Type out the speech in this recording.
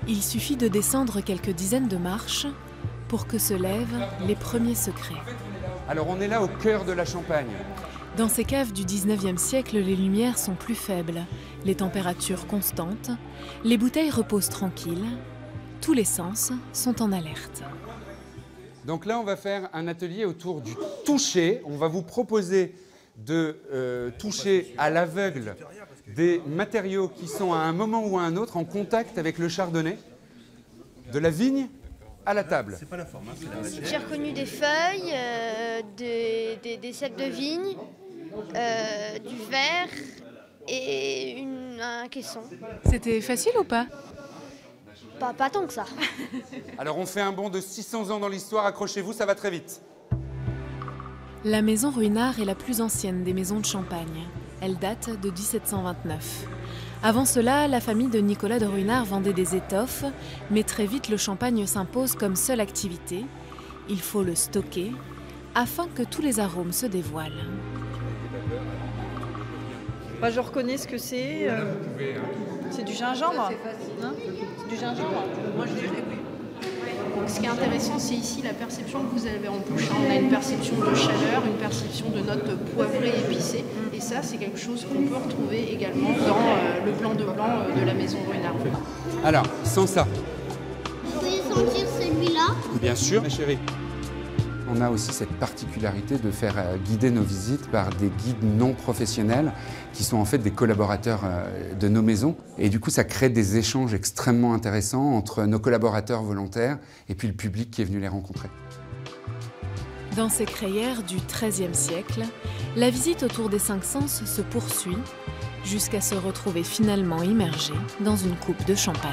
Il suffit de descendre quelques dizaines de marches pour que se lèvent les premiers secrets. Alors on est là au cœur de la Champagne. Dans ces caves du 19e siècle, les lumières sont plus faibles, les températures constantes, les bouteilles reposent tranquilles, tous les sens sont en alerte. Donc là, on va faire un atelier autour du toucher. On va vous proposer de toucher à l'aveugle des matériaux qui sont à un moment ou à un autre en contact avec le chardonnay, de la vigne à la table. J'ai reconnu des feuilles, des cèpes de vigne, du verre et un caisson. C'était facile ou pas? Pas tant que ça. Alors on fait un bond de 600 ans dans l'histoire, accrochez-vous, ça va très vite. La maison Ruinart est la plus ancienne des maisons de Champagne. Elle date de 1729. Avant cela, la famille de Nicolas de Ruinart vendait des étoffes, mais très vite le champagne s'impose comme seule activité. Il faut le stocker afin que tous les arômes se dévoilent. Bah, je reconnais ce que c'est. C'est du gingembre. Hein, c'est du gingembre. Moi, je dirais oui. Donc, ce qui est intéressant, c'est ici la perception que vous avez en bouche. On a une perception de chaleur, une perception de notes poivrées, épicées. Et ça, c'est quelque chose qu'on peut retrouver également dans le blanc de la maison Ruinart. Alors, sans ça. Vous pouvez sentir celui-là? Bien sûr, ma chérie. On a aussi cette particularité de faire guider nos visites par des guides non professionnels qui sont en fait des collaborateurs de nos maisons. Et du coup, ça crée des échanges extrêmement intéressants entre nos collaborateurs volontaires et puis le public qui est venu les rencontrer. Dans ces crayères du XIIIe siècle, la visite autour des 5 sens se poursuit jusqu'à se retrouver finalement immergée dans une coupe de champagne.